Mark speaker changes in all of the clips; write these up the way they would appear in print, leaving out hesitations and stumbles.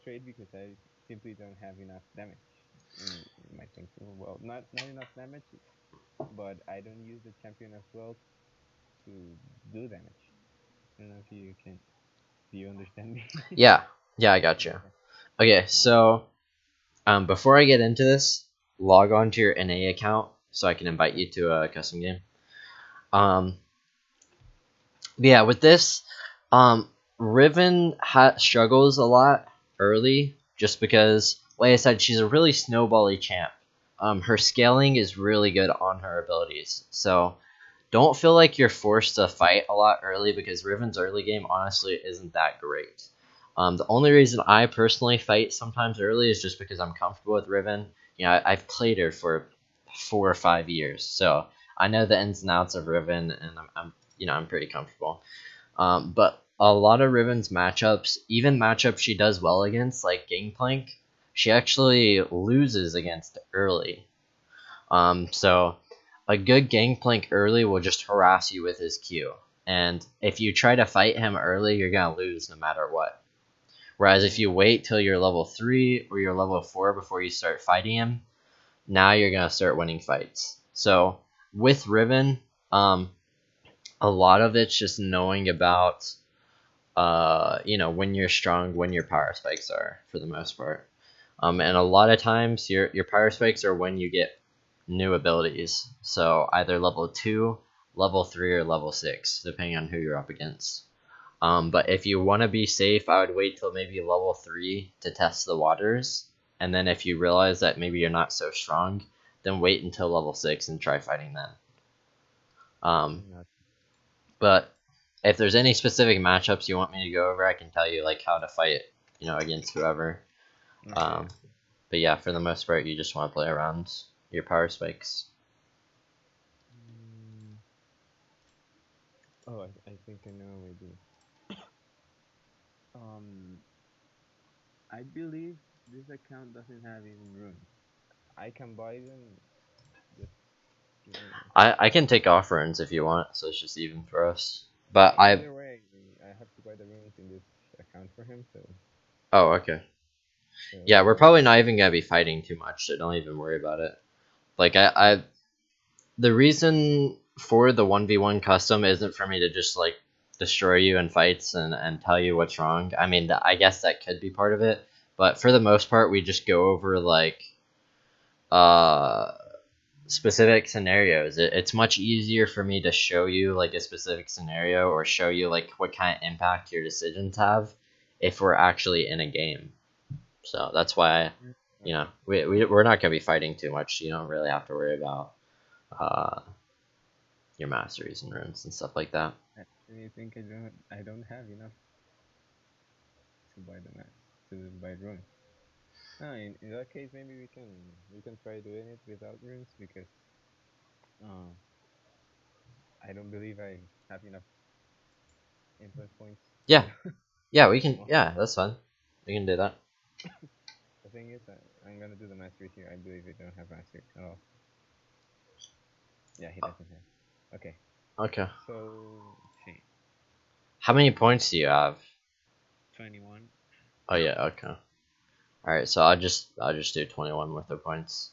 Speaker 1: trade because I simply don't have enough damage in my thing. Well, not enough damage, but I don't use the champion as well to do damage. I don't know if you can. Do you understand me?
Speaker 2: Yeah, yeah, I got you.
Speaker 1: Okay.
Speaker 2: Okay,
Speaker 1: Um,
Speaker 2: so before I get into this, log on to your NA account so I can invite you to a custom game. Um, yeah, with this, Riven struggles a lot early just because, like I said, she's a really snowbally champ. Her scaling is really good on her abilities, so don't feel like you're forced to fight a lot early because Riven's early game honestly isn't that great. The only reason I personally fight sometimes early is just because I'm comfortable with Riven. You know, I've played her for 4 or 5 years, so I know the ins and outs of Riven, and I'm pretty comfortable. But a lot of Riven's matchups, even matchups she does well against, like Gangplank, she actually loses against early. So a good Gangplank early will just harass you with his Q. And if you try to fight him early, you're going to lose no matter what. Whereas if you wait till you're level 3 or you're level 4 before you start fighting him, now you're going to start winning fights. So with Riven, a lot of it's just knowing about, when you're strong, when your power spikes are, for the most part. And a lot of times your power spikes are when you get new abilities. So either level 2, level 3, or level 6, depending on who you're up against. But if you want to be safe, I would wait till maybe level 3 to test the waters. And then if you realize that maybe you're not so strong, then wait until level 6 and try fighting then. But if there's any specific matchups you want me to go over, I can tell you like how to fight, against whoever.
Speaker 1: okay.
Speaker 2: But yeah, for the most part, you just want to play around your power spikes.
Speaker 1: Mm, oh, I think I know maybe. Um, I believe this account doesn't have even runes. I can buy them. Just give me.
Speaker 2: I can take off runes if you want, so it's just even for us. But
Speaker 1: Either way, I have to buy the runes in this account for him.
Speaker 2: oh, okay.
Speaker 1: So
Speaker 2: Yeah, we're probably not even gonna be fighting too much, so don't even worry about it. Like the reason for the 1v1 custom isn't for me to just like destroy you in fights and tell you what's wrong. I mean, I guess that could be part of it, but for the most part, we just go over like uh specific scenarios. It's much easier for me to show you like a specific scenario or show you like what kind of impact your decisions have if we're actually in a game. So that's why, we're not going to be fighting too much. You don't really have to worry about uh, your masteries and runes and stuff like that.
Speaker 1: I think I don't have enough to buy the max to buy runes. No, in that case, maybe we can try doing it without runes because uh, I don't believe I have enough influence points to
Speaker 2: Yeah, yeah, we
Speaker 1: fight them
Speaker 2: can.
Speaker 1: all.
Speaker 2: Yeah, that's fine. We can do that.
Speaker 1: The thing is, I'm gonna do the masteries here. I believe I don't have masteries at all. Yeah, he doesn't have. Okay,
Speaker 2: Okay.
Speaker 1: so see,
Speaker 2: How many points do you have?
Speaker 1: 21.
Speaker 2: Oh yeah. Okay. All right. So I'll just do 21 with the points.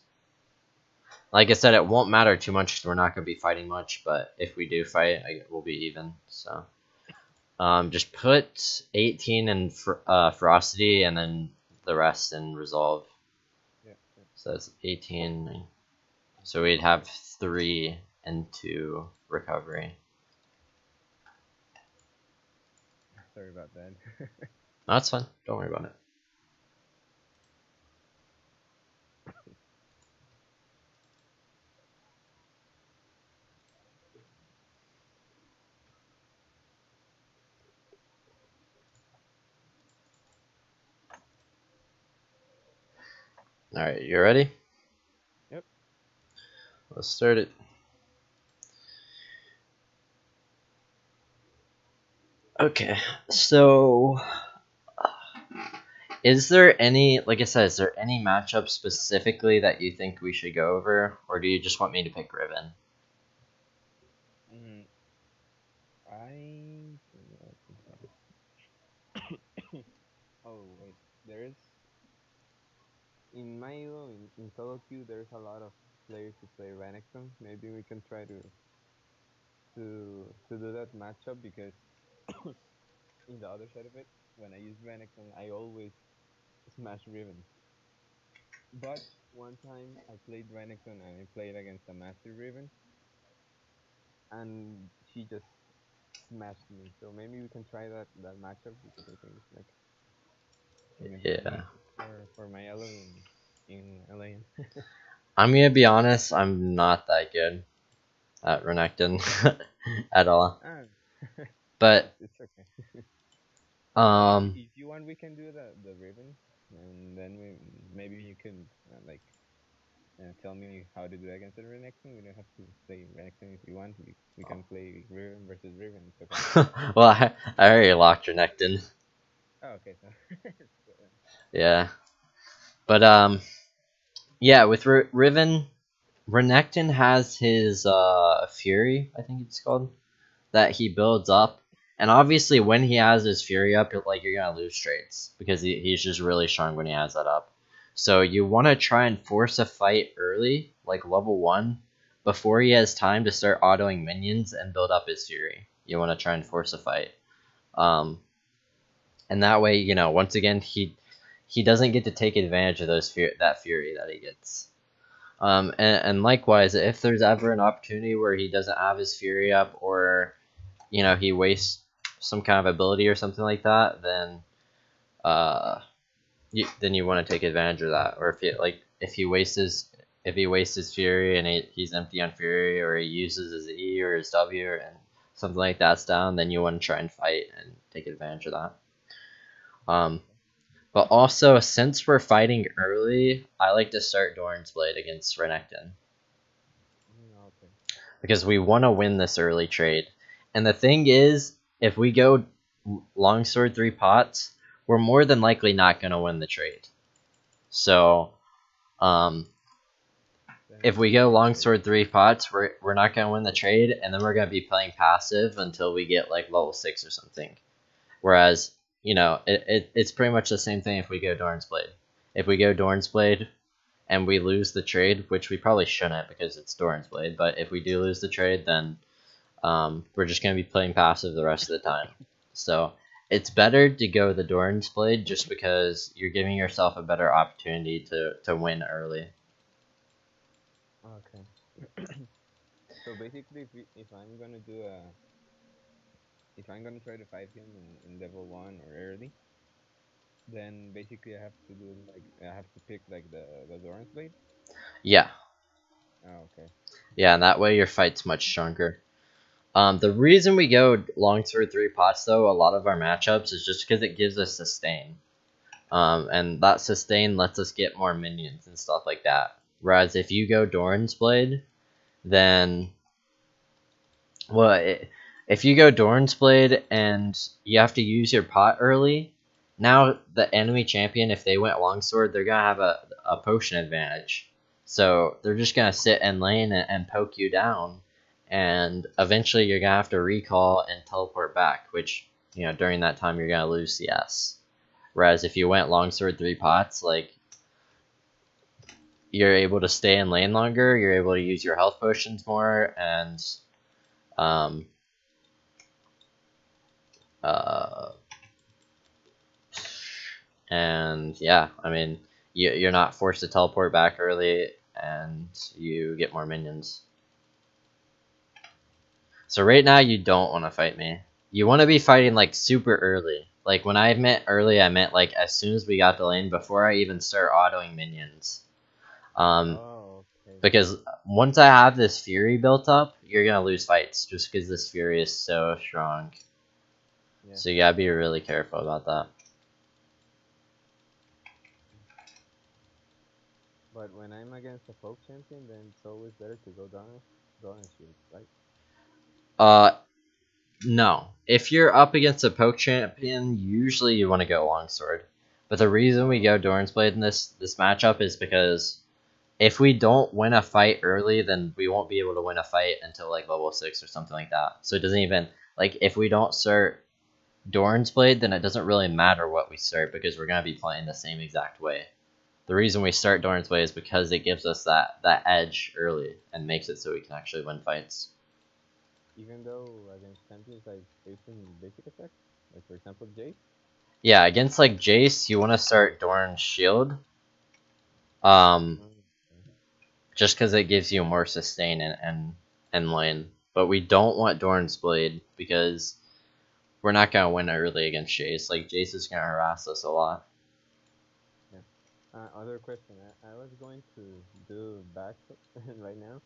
Speaker 2: Like I said, it won't matter too much because we're not going to be fighting much. But if we do fight, we'll be even. So just put 18 in ferocity and then the rest in resolve.
Speaker 1: Yeah, yeah.
Speaker 2: So that's 18. So we'd have 3 and 2 recovery.
Speaker 1: Sorry about that.
Speaker 2: No, that's fine. Don't worry about it. All right, you ready?
Speaker 1: Yep.
Speaker 2: Let's start it. Okay, so is there any, like I said, is there any matchup specifically that you think we should go over, or do you just want me to pick Riven?
Speaker 1: Mm, I. Oh wait, there there's in my elo in solo queue, there's a lot of players who play Renekton. Maybe we can try to do that matchup because in the other side of it, when I use Renekton, I always smash Riven. But one time I played Renekton and I played against a Master Riven, and she just smashed me. So maybe we can try that matchup because I think it's like gonna be
Speaker 2: Yeah.
Speaker 1: good for my elo in Alliance.
Speaker 2: I'm gonna be honest, I'm not that good at Renekton at all.
Speaker 1: Ah,
Speaker 2: But
Speaker 1: it's okay.
Speaker 2: um
Speaker 1: If you want, we can do the Riven, and then maybe you can tell me how to do against the Renekton. We don't have to play Renekton if you want. We can play Riven versus Riven. It's okay.
Speaker 2: well I already locked Renekton.
Speaker 1: Oh, okay. So
Speaker 2: Yeah. But yeah, with Riven, Renekton has his Fury, I think it's called, that he builds up. And obviously when he has his Fury up, like you're gonna lose trades because he's just really strong when he has that up. So you want to try and force a fight early, like level 1, before he has time to start autoing minions and build up his Fury. You want to try and force a fight. Um, and that way, you know, once again, he doesn't get to take advantage of that Fury that he gets. And likewise, if there's ever an opportunity where he doesn't have his Fury up, or you know he wastes some kind of ability or something like that, then then you want to take advantage of that. Or if he wastes his Fury and he's empty on Fury, or he uses his E or his W and something like that's down, then you want to try and fight and take advantage of that. But also, since we're fighting early, I like to start Doran's Blade against Renekton
Speaker 1: okay.
Speaker 2: because we want to win this early trade. And the thing is, if we go Longsword 3 pots, we're more than likely not going to win the trade. So, if we go Longsword 3 pots, we're not going to win the trade, and then we're going to be playing passive until we get like level 6 or something. Whereas, you know, it's pretty much the same thing if we go Doran's Blade. If we go Doran's Blade and we lose the trade, which we probably shouldn't because it's Doran's Blade, but if we do lose the trade, then we're just going to be playing passive the rest of the time. So it's better to go the Doran's Blade just because you're giving yourself a better opportunity to win early.
Speaker 1: Okay. So basically, if I'm gonna if I'm gonna try to fight him in level 1 or early, then basically I have to pick like the Doran's Blade.
Speaker 2: Yeah.
Speaker 1: Oh, okay.
Speaker 2: Yeah, and that way your fight's much stronger. The reason we go Longsword 3 pots, though, a lot of our matchups is just because it gives us sustain. And that sustain lets us get more minions and stuff like that. Whereas if you go Doran's Blade, then... Well, if you go Doran's Blade and you have to use your pot early, now the enemy champion, if they went Longsword, they're going to have a potion advantage. So they're just going to sit in lane and poke you down. And eventually you're going to have to recall and teleport back, which, you know, during that time you're going to lose CS. Whereas if you went Longsword 3 pots, like, you're able to stay in lane longer, you're able to use your health potions more, and um, yeah, I mean, you're not forced to teleport back early, and you get more minions. So right now you don't want to fight me. You want to be fighting like super early. Like when I meant early, I meant like as soon as we got the lane, before I even start autoing minions.
Speaker 1: Oh, okay.
Speaker 2: Because once I have this Fury built up, you're gonna lose fights just because this Fury is so strong.
Speaker 1: Yeah.
Speaker 2: So you gotta be really careful about that.
Speaker 1: But when I'm against a folk champion, then it's always better to go Doran Shield, right?
Speaker 2: No. If you're up against a poke champion, usually you want to go Longsword. But the reason we go Doran's Blade in this matchup is because if we don't win a fight early, then we won't be able to win a fight until like level 6 or something like that. So it doesn't even, like, if we don't start Doran's Blade, then it doesn't really matter what we start because we're going to be playing the same exact way. The reason we start Doran's Blade is because it gives us that edge early and makes it so we can actually win fights.
Speaker 1: Even though against champions like facing basic effects, like for example Jace?
Speaker 2: Yeah, against like Jace, you want to start Doran's Shield. Just because it gives you more sustain in lane. But we don't want Doran's Blade because we're not going to win early against Jace. Like, Jace is going to harass us a lot.
Speaker 1: Yeah. Other question. I was going to do back right now,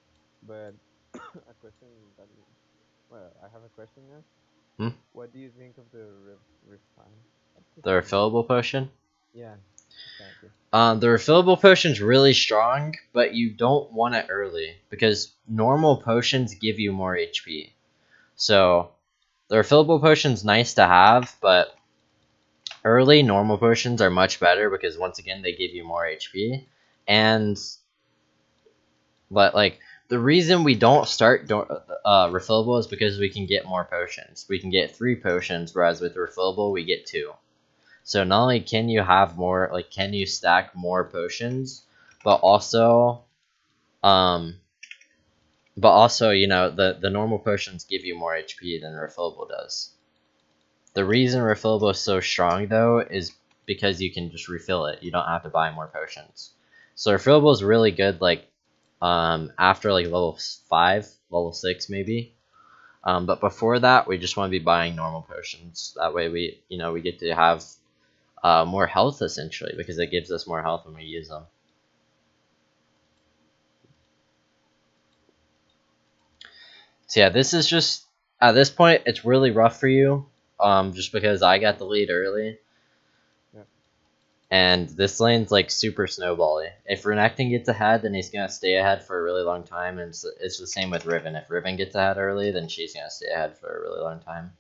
Speaker 1: but a question that... Well, I have a question now. What do you think of the
Speaker 2: The refillable potion?
Speaker 1: Yeah, exactly.
Speaker 2: The refillable potion's really strong, but you don't want it early because normal potions give you more HP. So the refillable potion's nice to have, but early normal potions are much better because once again they give you more HP. But like the reason we don't start refillable is because we can get more potions. We can get 3 potions, whereas with refillable we get 2. So not only can you have more, like, can you stack more potions, but also, you know, the normal potions give you more HP than refillable does. The reason refillable is so strong, though, is because you can just refill it. You don't have to buy more potions. So refillable is really good, like, after, like, level 5, level 6, maybe. But before that, we just want to be buying normal potions. That way we get to have more health, essentially, because it gives us more health when we use them. So yeah, this is just, at this point, it's really rough for you, just because I got the lead early.
Speaker 1: Yeah.
Speaker 2: And this lane's like super snowbally. If Renekton gets ahead, then he's going to stay ahead for a really long time, and it's the same with Riven. If Riven gets ahead early, then she's going to stay ahead for a really long time.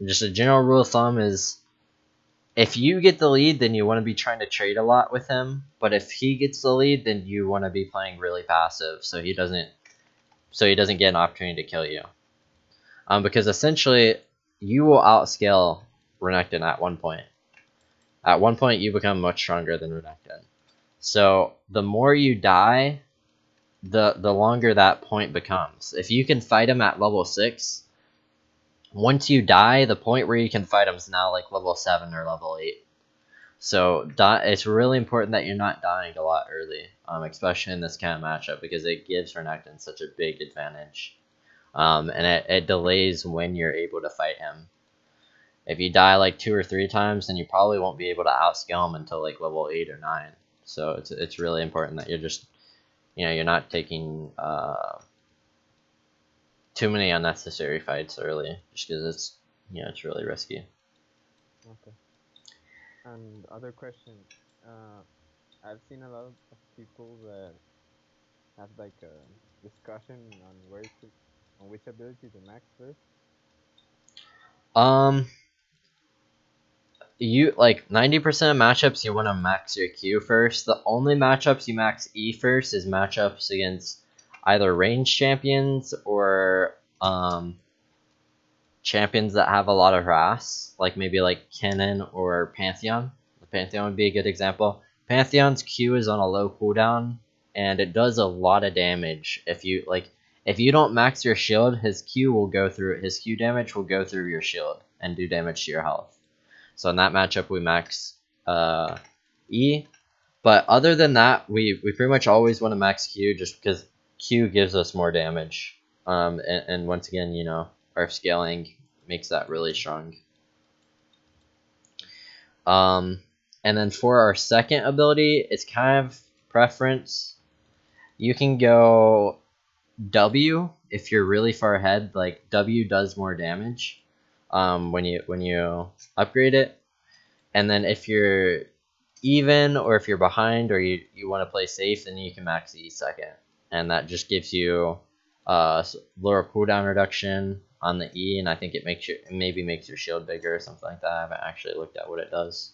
Speaker 2: Just a general rule of thumb is, if you get the lead, then you want to be trying to trade a lot with him. But if he gets the lead, then you want to be playing really passive, so he doesn't get an opportunity to kill you. Because essentially, you will outscale Renekton at one point. At one point, you become much stronger than Renekton. So the more you die, the longer that point becomes. If you can fight him at level 6, once you die, the point where you can fight him is now like level 7 or level 8. So it's really important that you're not dying a lot early, especially in this kind of matchup, because it gives Renekton such a big advantage. And it delays when you're able to fight him. If you die like 2 or 3 times, then you probably won't be able to outscale him until like level 8 or 9. So it's really important that you're just, you're not taking too many unnecessary fights early, just because it's really risky.
Speaker 1: Okay. And other question, I've seen a lot of people that have like a discussion on which ability to max first.
Speaker 2: You like 90% of matchups you want to max your Q first. The only matchups you max E first is matchups against either ranged champions or champions that have a lot of harass, like maybe like Kennen or Pantheon. The Pantheon would be a good example. Pantheon's Q is on a low cooldown, and it does a lot of damage. If you don't max your shield, his Q damage will go through your shield and do damage to your health. So in that matchup, we max E. But other than that, we pretty much always want to max Q, just because Q gives us more damage. And once again, our scaling makes that really strong. And then for our second ability, it's kind of preference. You can go W if you're really far ahead. Like, W does more damage when you upgrade it. And then if you're even, or if you're behind, or you want to play safe, then you can max E second. And that just gives you lower cooldown reduction on the E, and I think it maybe makes your shield bigger or something like that. I haven't actually looked at what it does.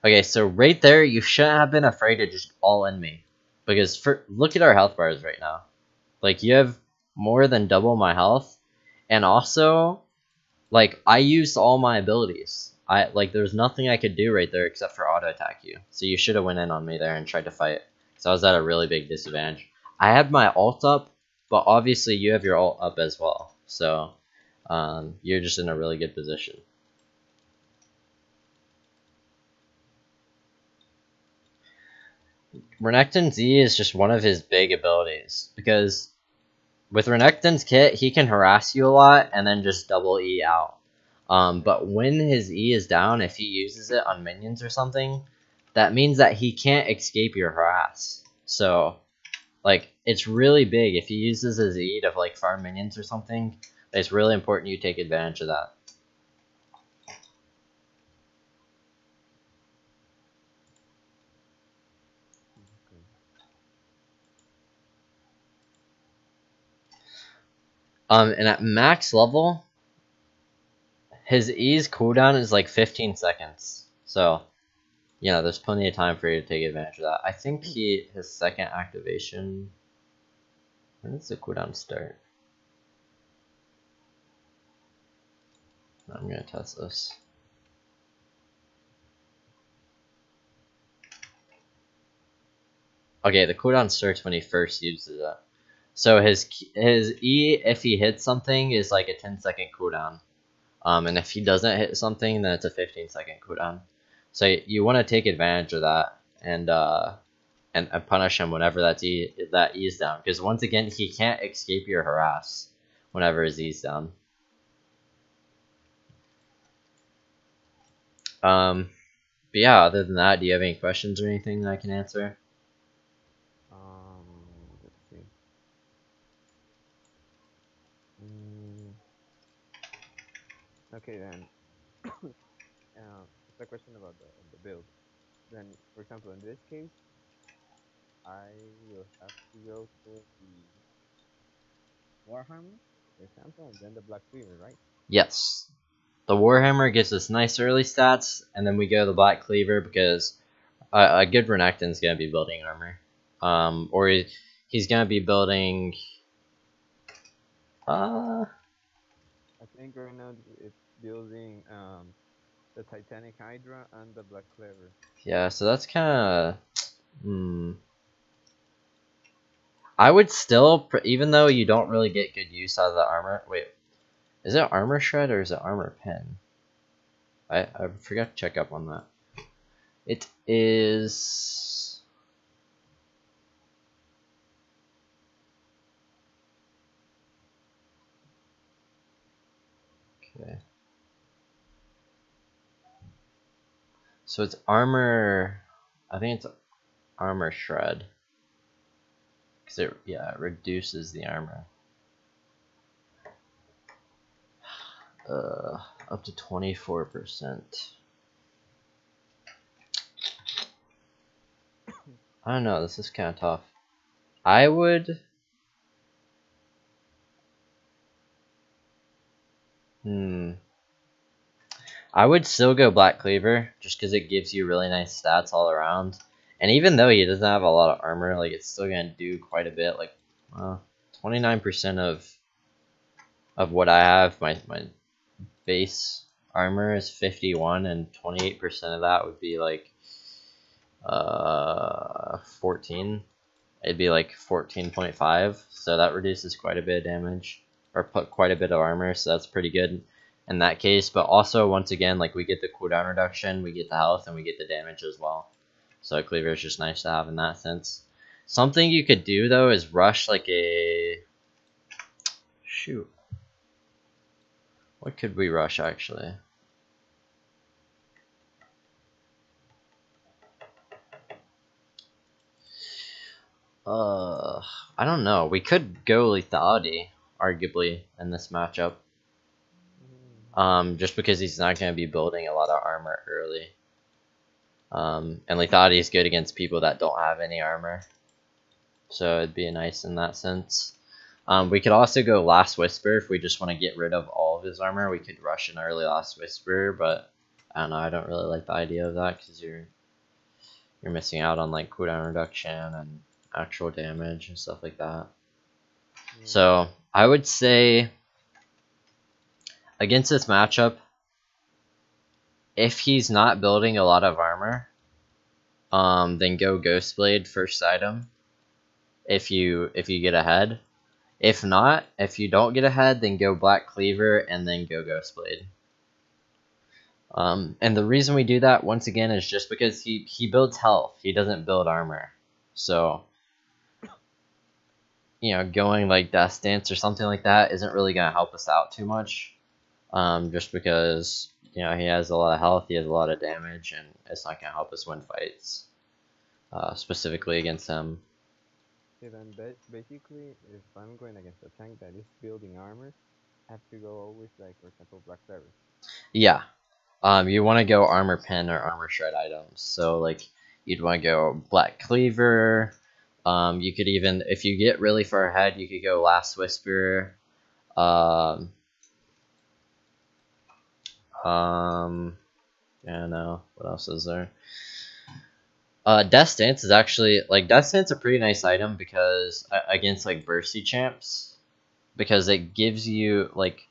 Speaker 2: Okay, so right there, you shouldn't have been afraid to just all in me, because look at our health bars right now. Like, you have more than double my health, And also, like, I used all my abilities. There's nothing I could do right there except for auto attack you. So you should have went in on me there and tried to fight. So I was at a really big disadvantage. I had my ult up, but obviously you have your ult up as well. So you're just in a really good position. Renekton's E is just one of his big abilities, because with Renekton's kit, he can harass you a lot and then just double E out. But when his E is down, if he uses it on minions or something, that means that he can't escape your harass. So, like, it's really big. If he uses his E to, like, farm minions or something, it's really important you take advantage of that.
Speaker 1: Okay.
Speaker 2: And at max level, his E's cooldown is like 15 seconds. So, yeah, there's plenty of time for you to take advantage of that. I think his second activation. When does the cooldown start? I'm gonna test this. Okay, the cooldown starts when he first uses it. So his E, if he hits something, is like a 10-second cooldown. And if he doesn't hit something, then it's a 15-second cooldown. So you want to take advantage of that and punish him whenever that E is down. Because once again, he can't escape your harass whenever his E's down. But yeah, other than that, do you have any questions or anything that I can answer?
Speaker 1: Let's see. Mm, okay then. It's a question about the build. Then, for example, in this case, I will have to go for the Warhammer, for example, and then the Black Cleaver, right?
Speaker 2: Yes. The Warhammer gives us nice early stats, and then we go the Black Cleaver because a good Renekton's going to be building armor. Or he's going to be building...
Speaker 1: I think right now it's building the Titanic Hydra and the Black Cleaver.
Speaker 2: Yeah, so that's kind of... I would still, even though you don't really get good use out of the armor... Wait, is it Armor Shred or is it Armor Pen? I forgot to check up on that. It is... Okay. So it's Armor... I think it's Armor Shred. Because it reduces the armor. Up to 24%. I don't know, this is kind of tough. I would... I would still go Black Cleaver, just because it gives you really nice stats all around. And even though he doesn't have a lot of armor, like, it's still going to do quite a bit. Like, 29% of what I have, my base armor is 51, and 28% of that would be, like, 14. It'd be like 14.5, so that reduces quite a bit of damage, or put quite a bit of armor, so that's pretty good in that case. But also, once again, like, we get the cooldown reduction, we get the health, and we get the damage as well. So Cleaver is just nice to have in that sense. Something you could do though is rush like a... Shoot. What could we rush actually? I don't know. We could go lethality, arguably, in this matchup. Just because he's not going to be building a lot of armor early. And lethality is good against people that don't have any armor. So it'd be nice in that sense. We could also go Last Whisper if we just want to get rid of all of his armor. We could rush an early Last Whisper, but I don't know. I don't really like the idea of that because you're missing out on like cooldown reduction and actual damage and stuff like that. So I would say against this matchup, if he's not building a lot of armor, then go Ghostblade first item. If you get ahead. If not, if you don't get ahead, then go Black Cleaver and then go Ghostblade. And the reason we do that, once again, is just because he builds health. He doesn't build armor. So, you know, going like Death Dance or something like that isn't really going to help us out too much. Just because, you know, he has a lot of health, he has a lot of damage, and it's not going to help us win fights. Specifically against him.
Speaker 1: Okay, then basically, if I'm going against a tank that is building armor, I have to go always, like, for example, Black Cleaver.
Speaker 2: Yeah. You want to go Armor Pen or Armor Shred items. So, like, you'd want to go Black Cleaver. You could even, if you get really far ahead, you could go Last Whisper. I don't know. What else is there? Death Stance is actually, like, Death Stance is a pretty nice item because, against, like, Bursty champs. Because it gives you, like,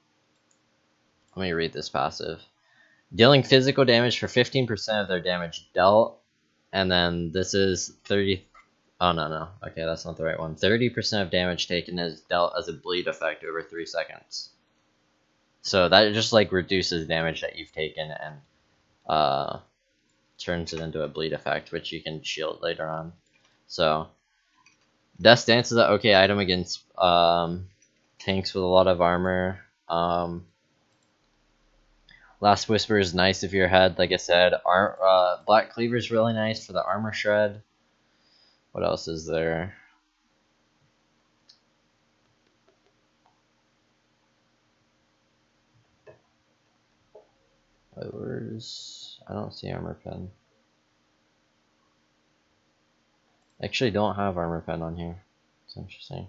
Speaker 2: let me read this passive. Dealing physical damage for 15% of their damage dealt. And then this is 30... Oh, no. Okay, that's not the right one. 30% of damage taken is dealt as a bleed effect over 3 seconds. So that just, like, reduces damage that you've taken and turns it into a bleed effect, which you can shield later on. So, Death Dance is an okay item against tanks with a lot of armor. Last Whisper is nice if you're ahead, like I said. Black Cleaver is really nice for the armor shred. What else is there? I don't see Armor Pen. I actually don't have Armor Pen on here. It's interesting.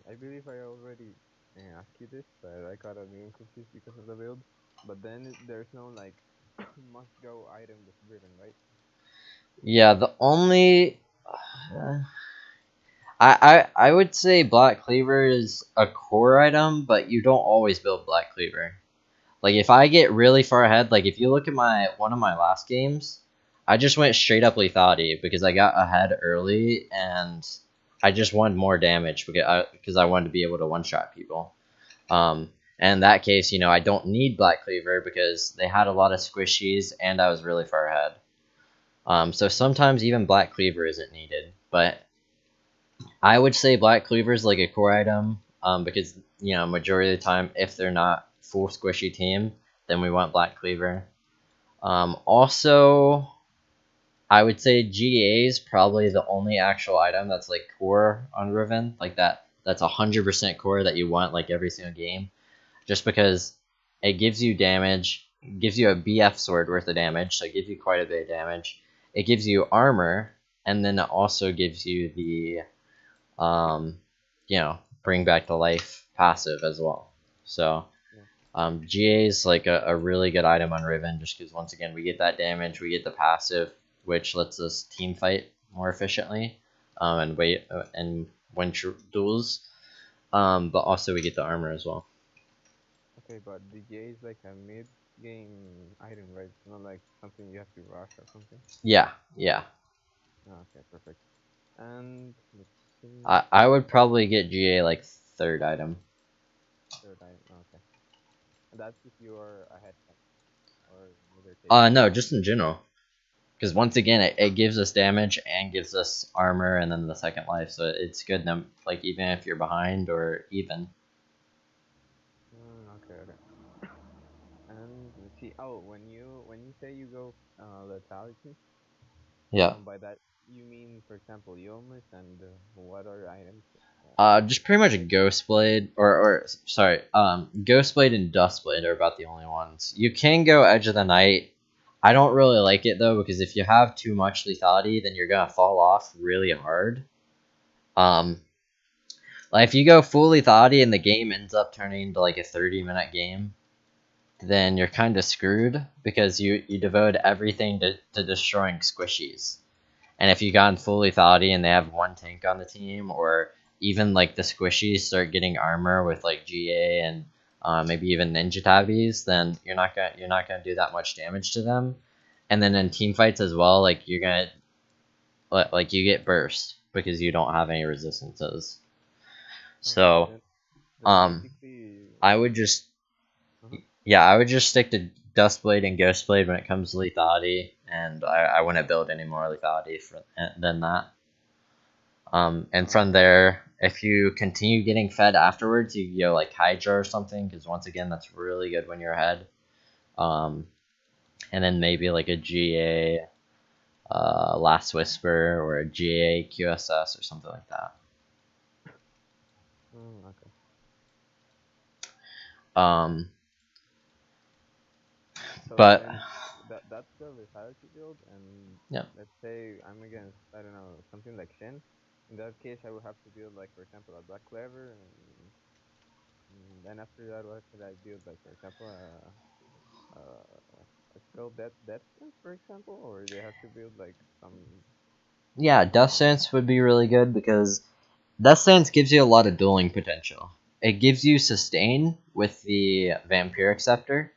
Speaker 1: I believe I already asked you this, but I got a little confused because of the build. But then there's no, like, must-go item with Riven, right?
Speaker 2: Yeah, the only... I would say Black Cleaver is a core item, but you don't always build Black Cleaver. Like, if I get really far ahead, like, if you look at one of my last games, I just went straight up lethality because I got ahead early, and I just wanted more damage because I wanted to be able to one-shot people. And in that case, you know, I don't need Black Cleaver because they had a lot of squishies, and I was really far ahead. So sometimes even Black Cleaver isn't needed, but I would say Black Cleaver is like a core item, because, you know, majority of the time, if they're not full squishy team, then we want Black Cleaver. Also, I would say GA is probably the only actual item that's like core on Riven, like that's 100% core that you want like every single game, just because it gives you damage, gives you a BF sword worth of damage, so it gives you quite a bit of damage. It gives you armor, and then it also gives you the you know, bring back the life passive as well. So GA is like a really good item on Riven, just because once again we get that damage, we get the passive, which lets us team fight more efficiently, and win duels. But also we get the armor as well.
Speaker 1: Okay, but the GA is like a mid-game item, right? It's not like something you have to rush or something.
Speaker 2: Yeah.
Speaker 1: Okay, perfect. And let's see.
Speaker 2: I would probably get GA like third item.
Speaker 1: Third item. Okay. And that's if you are ahead, or in either case.
Speaker 2: No, just in general. Because once again, it gives us damage and gives us armor and then the second life, so it's good. Like even if you're behind or even.
Speaker 1: Okay. And let's see. Oh, when you say you go lethality,
Speaker 2: Yeah.
Speaker 1: by that you mean, for example, Yomus and what other items?
Speaker 2: Just pretty much a Ghostblade, or sorry, Ghostblade and Dustblade are about the only ones. You can go Edge of the Night. I don't really like it though, because if you have too much lethality, then you're gonna fall off really hard. Like if you go full lethality and the game ends up turning into like a 30-minute game, then you're kind of screwed because you devote everything to destroying squishies. And if you got in full lethality and they have one tank on the team, or even like the squishies start getting armor with like GA and maybe even ninja tabbies, then you're not gonna do that much damage to them. And then in team fights as well, like you're gonna like you get burst because you don't have any resistances.
Speaker 1: Okay,
Speaker 2: So
Speaker 1: then
Speaker 2: um,
Speaker 1: basically,
Speaker 2: I would just
Speaker 1: uh
Speaker 2: yeah, I would just stick to Dustblade and Ghostblade when it comes to lethality, and I wouldn't build any more lethality than that. And from
Speaker 1: okay,
Speaker 2: there, if you continue getting fed afterwards, you go like Hydra or something, because once again, that's really good when you're ahead. Um, and then maybe like a GA Last Whisper or a GA QSS or something like that.
Speaker 1: okay.
Speaker 2: Um,
Speaker 1: So
Speaker 2: but
Speaker 1: then that's the lethality build, and
Speaker 2: yeah,
Speaker 1: let's say I'm against, I don't know, something like Shen. In that case, I would have to build like, for example, a Black Clever, and then after that, what could I build? Like, for example, a spell Death Sense, for example, or they have to build like
Speaker 2: yeah, Dust
Speaker 1: some.
Speaker 2: Sense would be really good because Dust Sense gives you a lot of dueling potential. It gives you sustain with the Vampiric Scepter,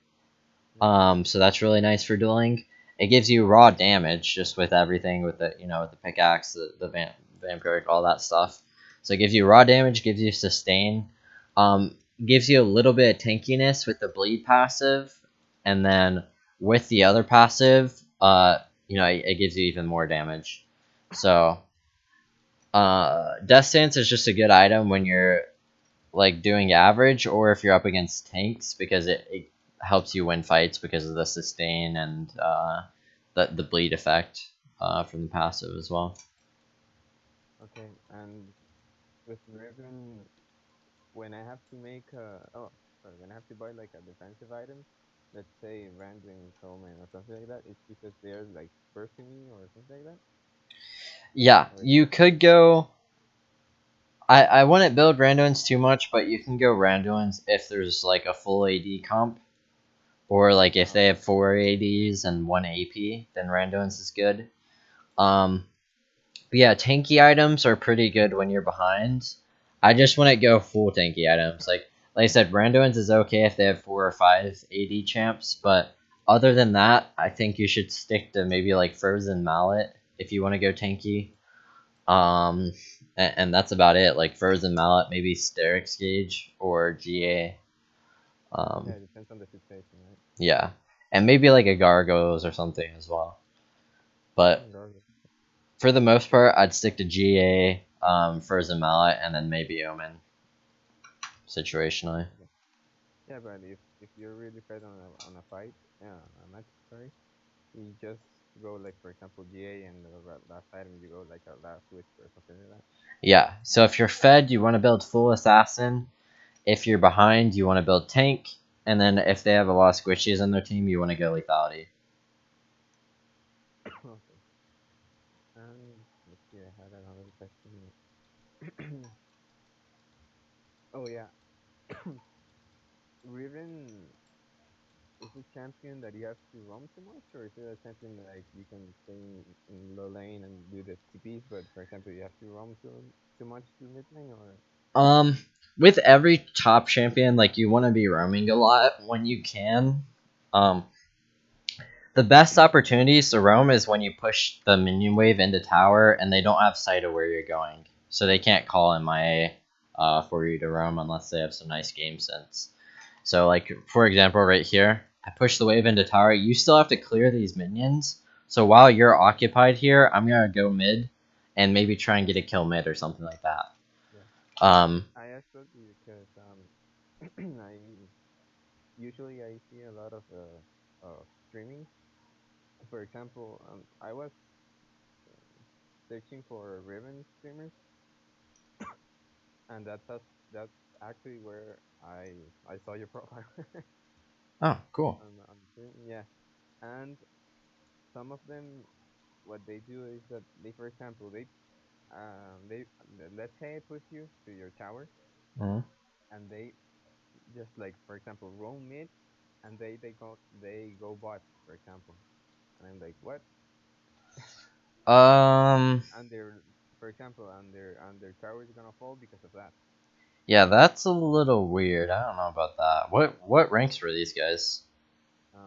Speaker 1: Yeah.
Speaker 2: so that's really nice for dueling. It gives you raw damage just with everything with the with the pickaxe, the vampiric, all that stuff. So it gives you raw damage, gives you sustain, gives you a little bit of tankiness with the bleed passive, and then with the other passive, it gives you even more damage. So Death Stance is just a good item when you're like doing average, or if you're up against tanks, because it helps you win fights because of the sustain and the bleed effect from the passive as well.
Speaker 1: Okay, and with Riven, when I have to make when I have to buy like a defensive item, let's say Randling Soulman or something like that, it's because they're like bursting me or something like that,
Speaker 2: Yeah,
Speaker 1: or
Speaker 2: you could go. I wouldn't build Randuins too much, but you can go Randuins if there's like a full AD comp, or like if they
Speaker 1: okay,
Speaker 2: have 4 ADs and 1 AP, then Randuins is good. Um, But yeah, tanky items are pretty good when you're behind. I just wouldn't go full tanky items. Like I said, Randuins is okay if they have 4 or 5 AD champs, but other than that, I think you should stick to maybe like Frozen Mallet if you want to go tanky. Um, and that's about it. Like Frozen Mallet, maybe Sterix Gauge or GA.
Speaker 1: yeah,
Speaker 2: Um,
Speaker 1: it depends on the situation, right?
Speaker 2: yeah, and maybe like a Gargos or something as well. But
Speaker 1: Regardless.
Speaker 2: for the most part, I'd stick to GA, Frozen Mallet, and then maybe Omen situationally.
Speaker 1: Okay. Yeah, but if you're really fed on a fight, yeah, a match, sorry, you just go like, for example, GA, and the last item you go like a last whisper or something like that.
Speaker 2: Yeah, so if you're fed, you want to build full assassin. If you're behind, you want to build tank. And then if they have a lot of squishies on their team, you want to go lethality.
Speaker 1: Okay. And let's see, I had another question. Oh yeah, Riven is a champion that you have to roam too much, or is it a champion like you can stay in low lane and do the TPs, but for example you have to roam too much to mid lane, or
Speaker 2: Um, with every top champion, like you want to be roaming a lot when you can. Um, the best opportunities to roam is when you push the minion wave into tower and they don't have sight of where you're going, so they can't call in my for you to roam unless they have some nice game sense. So like for example, right here, I push the wave into tower. You still have to clear these minions. So while you're occupied here, I'm gonna go mid and maybe try and get a kill mid or something like that.
Speaker 1: yeah.
Speaker 2: Um,
Speaker 1: I asked that because I usually I see a lot of streaming. For example, I was searching for Riven streamers, and that's actually where I saw your profile
Speaker 2: oh, cool.
Speaker 1: on the stream. Yeah, and some of them, what they do is that they, for example, they let's say I push you to your tower,
Speaker 2: Mhm.
Speaker 1: and they just like, for example, roam mid, and they go bot, for example, and I'm like, what? and their, for example, and their tower is gonna fall because of that.
Speaker 2: Yeah, that's a little weird. I don't know about that. What ranks were these guys?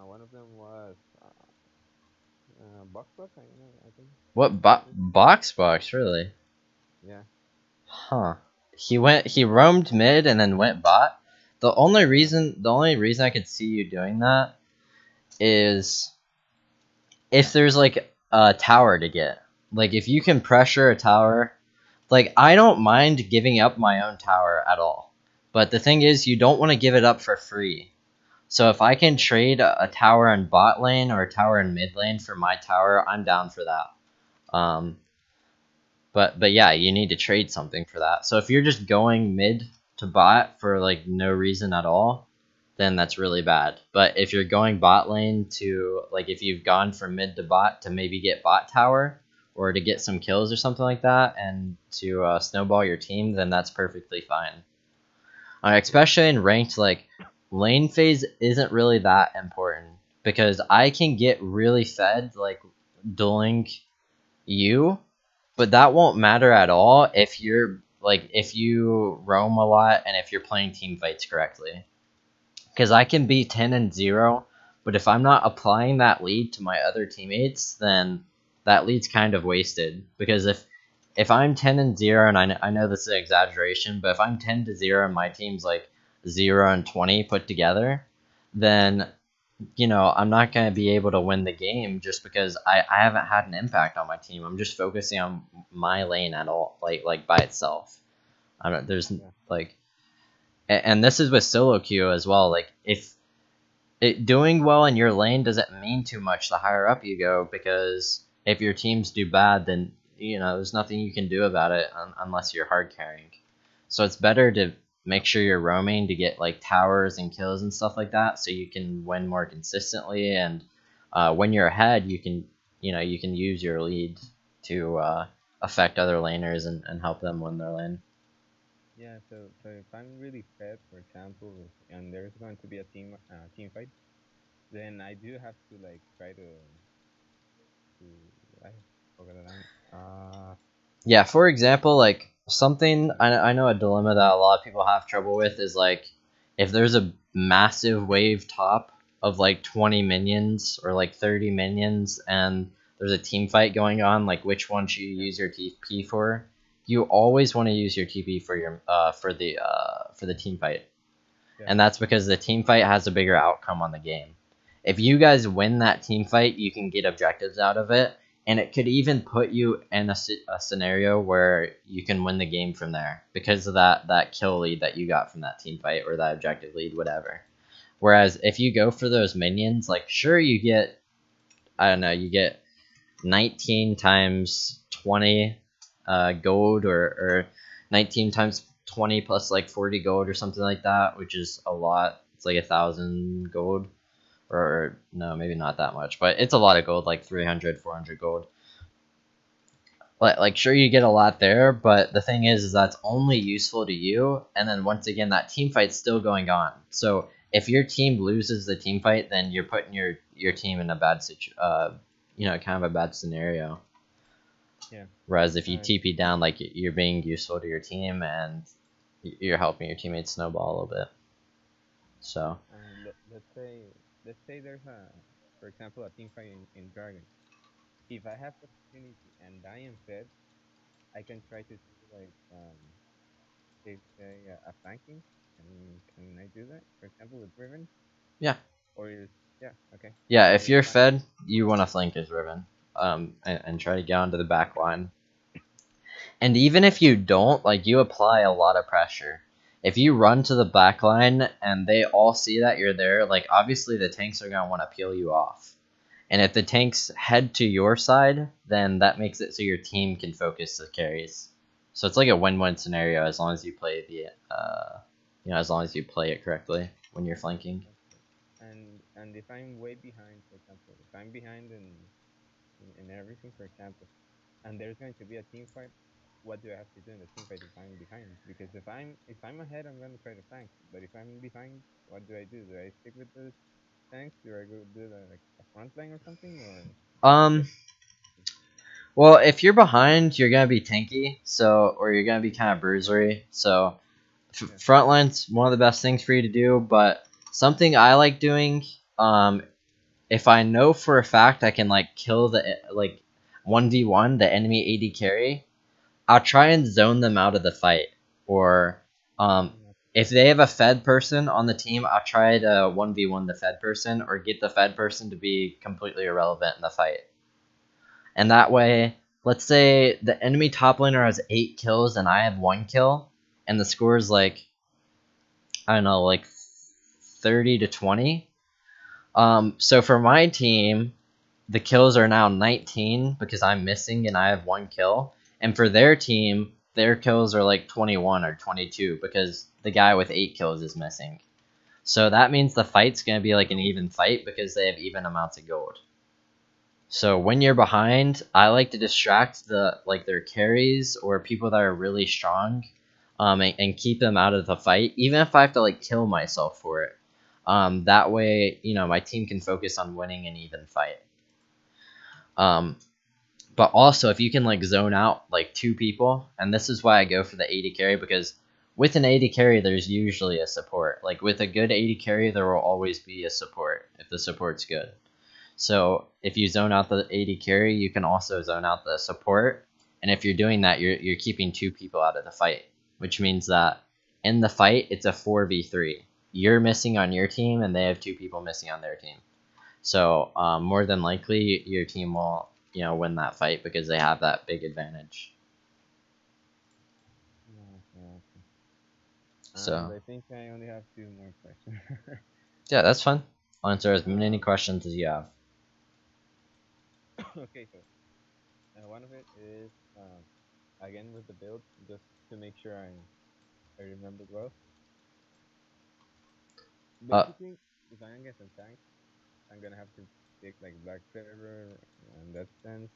Speaker 1: One of them was box box. I know. I think.
Speaker 2: What
Speaker 1: This,
Speaker 2: box really?
Speaker 1: yeah.
Speaker 2: Huh. He roamed mid and then went bot.
Speaker 1: Yeah.
Speaker 2: The only reason I could see you doing that is if there's like a tower to get. Like if you can pressure a tower, like I don't mind giving up my own tower at all. But the thing is you don't want to give it up for free. So if I can trade a tower in bot lane or a tower in mid lane for my tower, I'm down for that. Um, but yeah, you need to trade something for that. So if you're just going mid to bot for like no reason at all, then that's really bad. But if you're going bot lane to like if you've gone from mid to bot to maybe get bot tower or to get some kills or something like that and to snowball your team, then that's perfectly fine.
Speaker 1: Yeah.
Speaker 2: Especially in ranked, like lane phase isn't really that important because I can get really fed like dueling you, but that won't matter at all if you're like if you roam a lot and if you're playing team fights correctly. Because I can be 10-0, but if I'm not applying that lead to my other teammates, then that lead's kind of wasted. Because if I'm 10-0, and I know this is an exaggeration, but if I'm 10-0 and my team's like 0-20 put together, then I'm not going to be able to win the game just because I haven't had an impact on my team. I'm just focusing on my lane at all, like by itself. I don't. There's
Speaker 1: Yeah.
Speaker 2: like, and this is with solo queue as well. Like if doing well in your lane doesn't mean too much the higher up you go because if your teams do bad, then there's nothing you can do about it unless you're hard carrying. So it's better to make sure you're roaming to get like towers and kills and stuff like that, so you can win more consistently. And when you're ahead, you can use your lead to affect other laners and help them win their lane.
Speaker 1: Yeah. So if I'm really fed, for example, and there's going to be a team fight, then I do have to like try to I forgot the name.
Speaker 2: Yeah, for example, like something I know a dilemma that a lot of people have trouble with is like if there's a massive wave top of like 20 minions or like 30 minions and there's a team fight going on, like which one should you
Speaker 1: Yeah.
Speaker 2: use your TP for? You always want to use your TP for your for the team fight.
Speaker 1: Yeah.
Speaker 2: And that's because the team fight has a bigger outcome on the game. If you guys win that team fight, you can get objectives out of it, and it could even put you in a scenario where you can win the game from there because of that kill lead that you got from that team fight or that objective lead, whatever. Whereas if you go for those minions, like sure you get I don't know, you get 19 times 20 gold or 19 times 20 plus like 40 gold or something like that, which is a lot. It's like 1,000 gold, or no, maybe not that much, but it's a lot of gold, like 300, 400 gold. Like sure you get a lot there, but the thing is that's only useful to you, and then once again that team fight's still going on. So if your team loses the team fight, then you're putting your team in a bad kind of a bad scenario.
Speaker 1: Yeah.
Speaker 2: Whereas if you
Speaker 1: Uh,
Speaker 2: TP down, like you're being useful to your team and you're helping your teammates snowball a little bit. So
Speaker 1: let's say there's for example, a team fight in Dragon. If I have the opportunity and I am fed, I can try to do like say a flanking. Can I do that? For example, with Riven,
Speaker 2: yeah,
Speaker 1: or is yeah, okay.
Speaker 2: yeah.
Speaker 1: So
Speaker 2: If
Speaker 1: with
Speaker 2: you're
Speaker 1: flank,
Speaker 2: fed, you want to flank as Riven, and try to get onto the back line. And even if you don't, like you apply a lot of pressure. If you run to the back line and they all see that you're there, like obviously the tanks are gonna want to peel you off. And if the tanks head to your side, then that makes it so your team can focus the carries. So it's like a win-win scenario as long as you play as long as you play it correctly when you're flanking.
Speaker 1: and if I'm way behind, for example, if I'm behind in everything, for example, and there's going to be a team fight, what do I have to do in the team fight if I'm behind? Because if I'm ahead, I'm gonna try to flank. But if I'm behind, what do I do? Do I stick with the tanks? Do I go do like a front line or something, or
Speaker 2: Um,
Speaker 1: just
Speaker 2: Well, if you're behind, you're gonna be tanky, or you're gonna be kind of bruisery. So
Speaker 1: Yeah.
Speaker 2: frontline's one of the best things for you to do. But something I like doing, if I know for a fact I can like kill the 1v1 the enemy AD carry, I'll try and zone them out of the fight. Or
Speaker 1: Yeah.
Speaker 2: if they have a fed person on the team, I'll try to 1v1 the fed person or get the fed person to be completely irrelevant in the fight. And that way, let's say the enemy top laner has 8 kills and I have 1 kill, and the score is like, I don't know, like 30 to 20. So for my team, the kills are now 19 because I'm missing and I have 1 kill. And for their team, their kills are like 21 or 22 because the guy with 8 kills is missing. So that means the fight's going to be like an even fight because they have even amounts of gold. So when you're behind, I like to distract their carries or people that are really strong, and keep them out of the fight, even if I have to like kill myself for it. That way, my team can focus on winning an even fight. But also, if you can like zone out like 2 people, and this is why I go for the AD carry, because with an AD carry, there's usually a support. Like with a good AD carry, there will always be a support if the support's good. So if you zone out the AD carry, you can also zone out the support. And if you're doing that, you're keeping 2 people out of the fight, which means that in the fight, it's a 4v3. You're missing on your team, and they have 2 people missing on their team. So more than likely, your team will win that fight because they have that big advantage.
Speaker 1: Okay. And
Speaker 2: So
Speaker 1: I think I only have 2 more questions.
Speaker 2: yeah, that's fun. I'll answer as many
Speaker 1: um,
Speaker 2: questions as you have.
Speaker 1: okay, so one of it is again with the build, just to make sure I remember well.
Speaker 2: Uh,
Speaker 1: Basically, if I'm gonna get some tank, I'm gonna have to pick like Black Cleaver in that sense.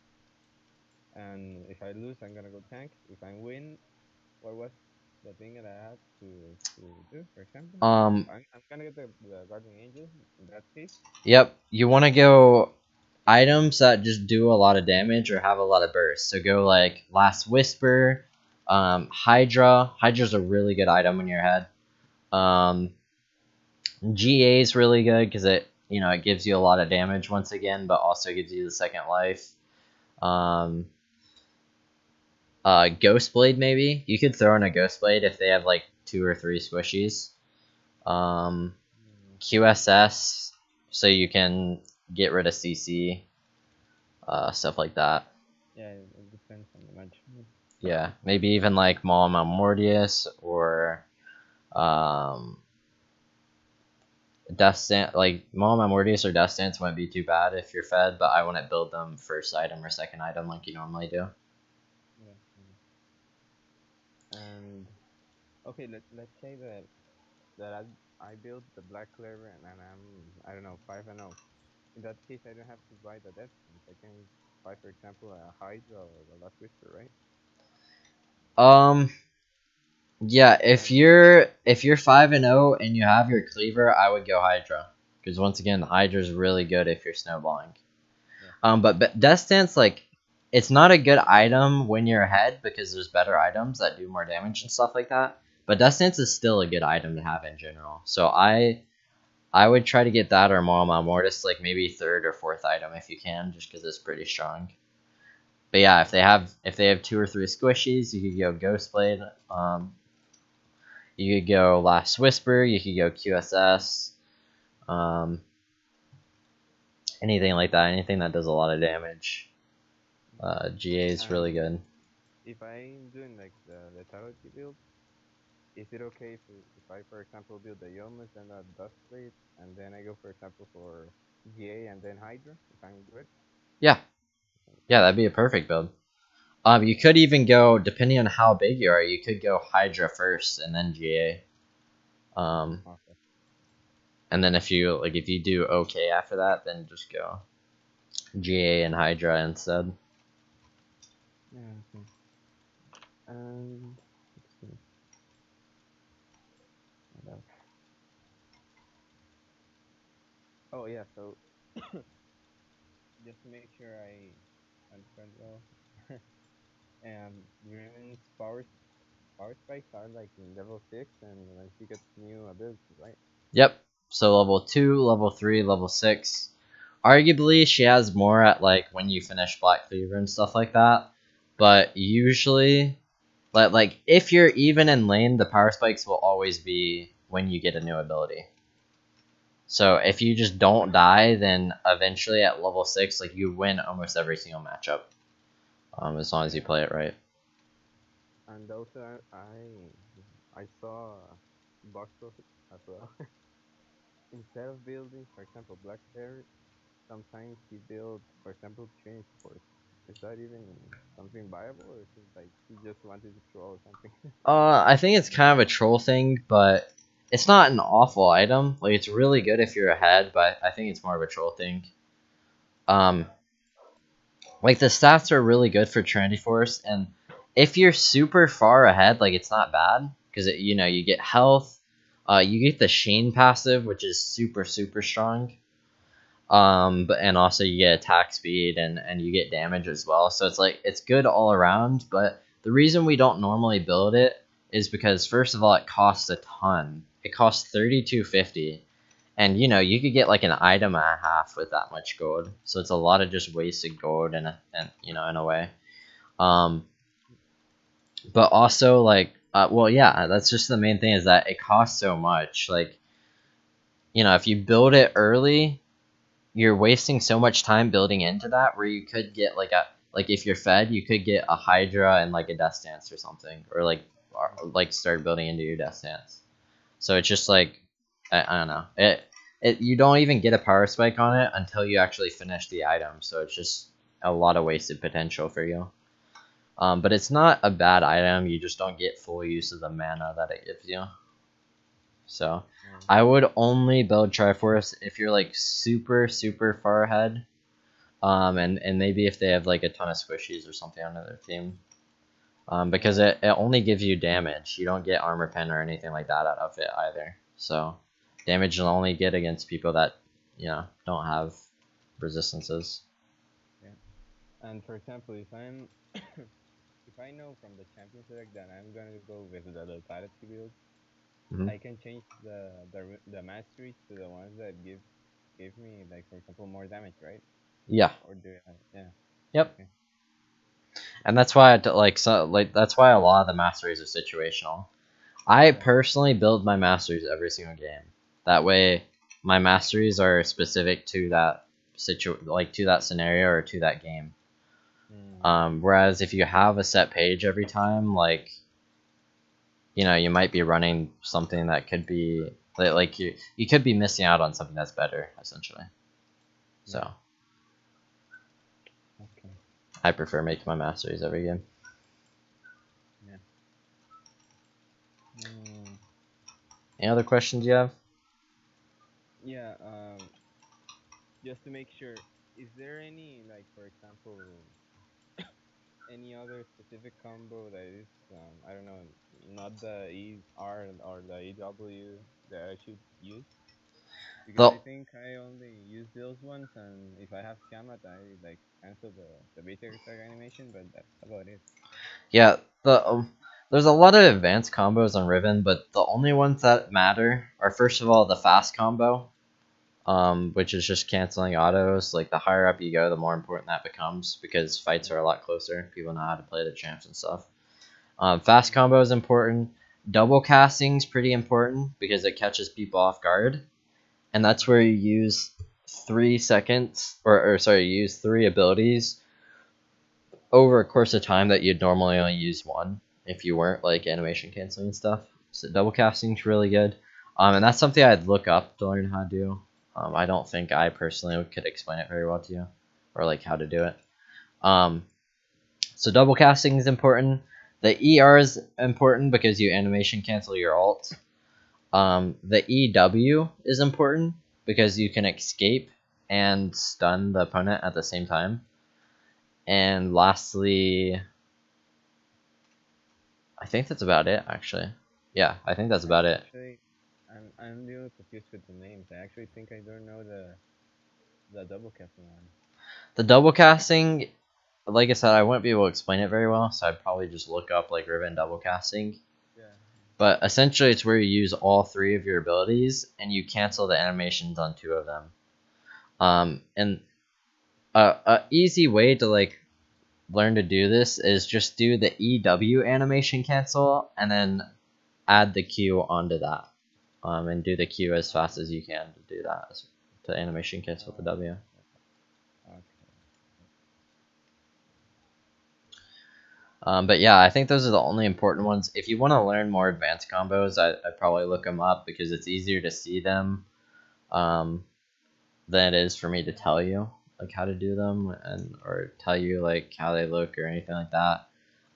Speaker 1: And if I lose, I'm gonna go tank. If I win, what was the thing that I had to do? For example,
Speaker 2: um,
Speaker 1: I'm gonna get the Guardian Angel in that case.
Speaker 2: yep, you want to go items that just do a lot of damage or have a lot of burst. So go like Last Whisper, Hydra. Hydra's a really good item in your head. Um, GA is really good because it gives you a lot of damage once again, but also gives you the second life. Um, Ghostblade maybe you could throw in a Ghostblade if they have like 2 or 3 squishies. Um,
Speaker 1: Mm,
Speaker 2: QSS so you can get rid of CC, stuff like that.
Speaker 1: yeah, it depends on the match.
Speaker 2: Yeah, maybe even like Malma Mortius or um, Death Stance. Like Malma Mortius or Death Stance wouldn't be too bad if you're fed, but I wouldn't build them first item or second item like you normally do.
Speaker 1: Yeah. And okay, let's say that I build the Black Cleaver and I don't know 5-0. In that case, I don't have to buy the Death Stance. I can buy, for example, a Hydra or the Last Whisper, right?
Speaker 2: Um, yeah, if
Speaker 1: And
Speaker 2: you're 5-0 and you have your cleaver, I would go Hydra because once again, Hydra's really good if you're snowballing.
Speaker 1: yeah,
Speaker 2: But Death Stance, like, it's not a good item when you're ahead because there's better items that do more damage and stuff like that. But Death Stance is still a good item to have in general. So I would try to get that or Mama Mortis, like maybe 3rd or 4th item if you can, just because it's pretty strong. But yeah, if they have 2 or 3 squishies, you could go Ghostblade. You could go Last Whisper. You could go QSS. Um, anything like that. Anything that does a lot of damage. GA is really
Speaker 1: and
Speaker 2: good.
Speaker 1: if I'm doing like the lethality build, is it okay if I, for example, build the Yomas and a Dustblade, and then I go, for example, for GA and then Hydra, if I'm good?
Speaker 2: Yeah, yeah, that'd be a perfect build. You could even go, depending on how big you are, you could go Hydra first and then GA.
Speaker 1: Okay.
Speaker 2: And then if you do okay after that, then just go GA and Hydra instead.
Speaker 1: Yeah. Okay. And let's see. What else? Oh yeah. So just to make sure I understand well. And Riven's power spikes are like in level 6, and when she gets new abilities, right?
Speaker 2: Yep. So level 2, level 3, level 6. Arguably, she has more at like when you finish Black Cleaver and stuff like that. But usually, like if you're even in lane, the power spikes will always be when you get a new ability. So if you just don't die, then eventually at level 6, like you win almost every single matchup. As long as you
Speaker 1: Yeah.
Speaker 2: play it right.
Speaker 1: And also, I saw box profit as well. Instead of building, for example, Black Bear, sometimes he builds, for example, Trinity Force. Is that even something viable, or is it like he just wanted to troll or something?
Speaker 2: I think it's kind of a troll thing, but it's not an awful item. Like it's really good if you're ahead, but I think it's more of a troll thing. Um, like the stats are really good for Trinity Force, and if you're super far ahead, like it's not bad because you get health, you get the Shane passive, which is super strong. But and also you get attack speed and you get damage as well. So it's like it's good all around. But the reason we don't normally build it is because first of all, it costs a ton. It costs 32.50, and you could get like an item and a half with that much gold. So it's a lot of just wasted gold and in a way. Um, but also like well yeah, that's just the main thing is that it costs so much. Like if you build it early you're wasting so much time building into that where you could get like if you're fed you could get a hydra and like a death stance or something or start building into your death stance. So it's just like I don't know it you don't even get a power spike on it until you actually finish the item, so it's just a lot of wasted potential for you. But it's not a bad item, you just don't get full use of the mana that it gives you. So
Speaker 1: Oh,
Speaker 2: I would only build Triforce if you're like super far ahead. And maybe if they have like a ton of squishies or something on their team. Because
Speaker 1: yeah,
Speaker 2: it only gives you damage. You don't get armor pen or anything like that out of it either. So damage you'll only get against people that don't have resistances.
Speaker 1: yeah. And for example, if I know from the champion select that I'm gonna go with the totality build,
Speaker 2: Hmm.
Speaker 1: I can change the masteries to the ones that give me, like, for example, more damage, right?
Speaker 2: Yeah.
Speaker 1: Or do yeah.
Speaker 2: Yep.
Speaker 1: Okay.
Speaker 2: And that's why that's why a lot of the masteries are situational. I
Speaker 1: Yeah.
Speaker 2: personally build my masteries every single game. That way, my masteries are specific to that to that scenario or to that game.
Speaker 1: Mm,
Speaker 2: Whereas if you have a set page every time, like you might be running something that could be like you could be missing out on something that's better essentially.
Speaker 1: yeah.
Speaker 2: So
Speaker 1: Okay.
Speaker 2: I prefer making my masteries every game.
Speaker 1: Yeah. Mm,
Speaker 2: Any other questions you have?
Speaker 1: yeah. Just to make sure, is there any, like, for example, any other specific combo that is, I don't know, not the ER or the EW that I should use? Because
Speaker 2: The
Speaker 1: I think I only use those ones, and if I have Tiamat, I like cancel the beta attack animation, but that's about it.
Speaker 2: Yeah, there's a lot of advanced combos on Riven, but the only ones that matter are first of all the fast combo, which is just canceling autos. Like the higher up you go, the more important that becomes because fights are a lot closer. People know how to play the champs and stuff. Fast
Speaker 1: Mm-hmm.
Speaker 2: combo is important. Double casting is pretty important because it catches people off guard, and that's where you use 3 seconds, or sorry, you use three abilities over a course of time that you'd normally only use one if you weren't like animation canceling and stuff. So double casting is really good, and that's something I'd look up to learn how to do. I don't think I personally could explain it very well to you, or like how to do it. Um, so double casting is important. The ER is important because you animation cancel your ult. The EW is important because you can escape and stun the opponent at the same time. And lastly, I think that's about it, actually. Yeah, I think that's about it.
Speaker 1: Actually, I'm a little confused with the names. I actually think I don't know the double casting one.
Speaker 2: The double casting, like I said, I wouldn't be able to explain it very well, so I'd probably just look up like Riven double casting.
Speaker 1: Yeah.
Speaker 2: But essentially, it's where you use all 3 of your abilities and you cancel the animations on 2 of them. And a easy way to like learn to do this is just do the EW animation cancel and then add the Q onto that. And do the Q as fast as you can to do that, to animation cancel the W.
Speaker 1: Okay.
Speaker 2: But yeah, I think those are the only important ones. If you want to learn more advanced combos, I'd probably look them up because it's easier to see them than it is for me to tell you like how to do them and or tell you like how they look or anything like that.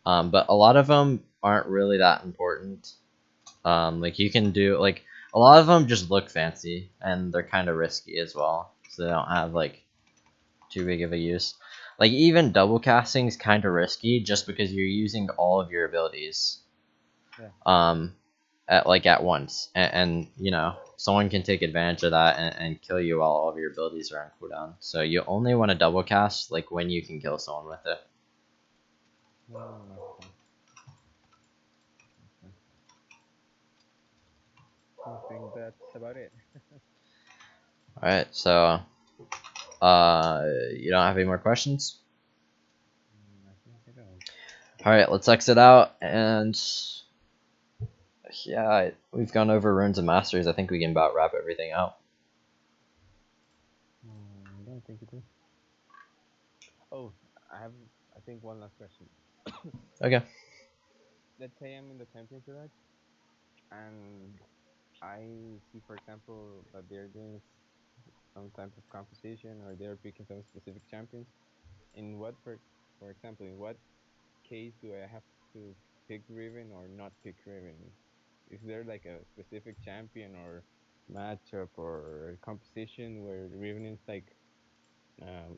Speaker 2: But a lot of them aren't really that important. Like you can do like a lot of them just look fancy and they're kind of risky as well, so they don't have like too big of a use. Like even double casting is kind of risky just because you're using all of your abilities.
Speaker 1: Yeah.
Speaker 2: At once, and you know someone can take advantage of that and kill you while all of your abilities are on cooldown. So you only want to double cast like when you can kill someone with it.
Speaker 1: Okay. I think that's about it.
Speaker 2: All right, so you don't have any more questions?
Speaker 1: I think I don't.
Speaker 2: All right, let's exit out, and yeah, we've gone over runes and masters. I think we can about wrap everything out.
Speaker 1: I don't think it is. Oh, I think one last question.
Speaker 2: Okay.
Speaker 1: Let's say I'm in the champion select and I see, for example, that they're doing some type of composition or they're picking some specific champions. In what, for example, in what case do I have to pick Riven or not pick Riven? Is there like a specific champion or matchup or composition where Riven is like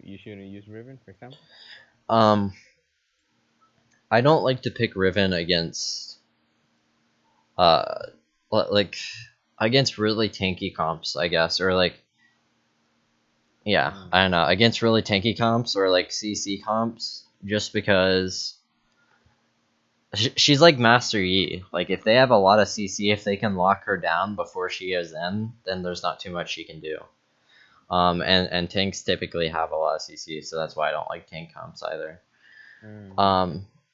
Speaker 1: you shouldn't use Riven, for example?
Speaker 2: Um, I don't like to pick Riven against like against really tanky comps, I guess, or like yeah, I don't know, against really tanky comps or like CC comps, just because she's like Master Yi. Like if they have a lot of CC, if they can lock her down before she goes in, then there's not too much she can do. And tanks typically have a lot of CC, so that's why I don't like tank comps either.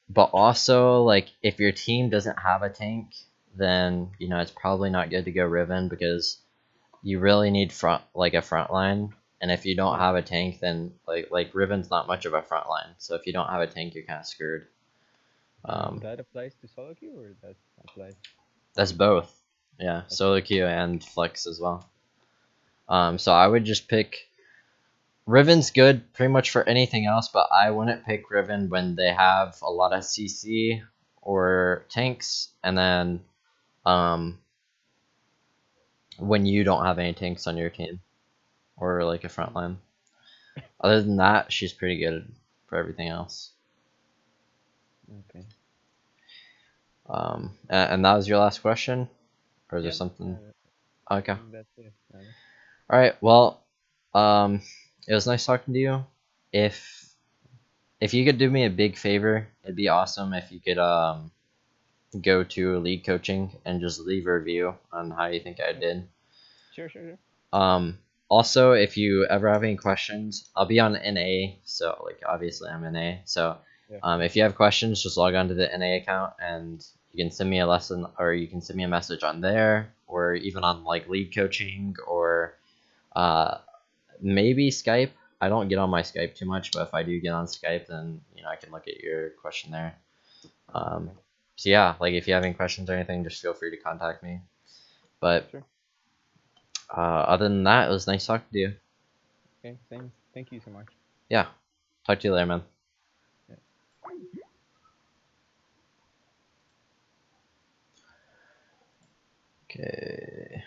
Speaker 2: But also like if your team doesn't have a tank, then you know it's probably not good to go Riven because you really need a front line. And if you don't have a tank, then like Riven's not much of a front line. So if you don't have a tank, you're kind of screwed.
Speaker 1: That applies to solo queue or that applies?
Speaker 2: That's both. Yeah, solo queue and flex as well. So I would just pick Riven's good pretty much for anything else, but I wouldn't pick Riven when they have a lot of CC or tanks, and then when you don't have any tanks on your team or like a front line. Other than that, she's pretty good for everything else.
Speaker 1: Okay.
Speaker 2: And that was your last question, or is there
Speaker 1: Yeah.
Speaker 2: something? Okay.
Speaker 1: That's it.
Speaker 2: All right. Well, it was nice talking to you. If you could do me a big favor, it'd be awesome if you could go to league coaching and just leave a review on how you think I did.
Speaker 1: Sure.
Speaker 2: Also, if you ever have any questions, I'll be on NA, so like obviously I'm NA. So
Speaker 1: Yeah.
Speaker 2: if you have questions, just log on to the NA account and you can send me a lesson or you can send me a message on there or even on like league coaching or maybe Skype. I don't get on my Skype too much, but if I do get on Skype, then you know I can look at your question there. So yeah, like if you have any questions or anything, just feel free to contact me. But
Speaker 1: Sure.
Speaker 2: other than that, it was nice talking to you.
Speaker 1: Okay. Same. Thank you so much.
Speaker 2: Yeah, talk to you later, man.
Speaker 1: Yeah.
Speaker 2: Okay.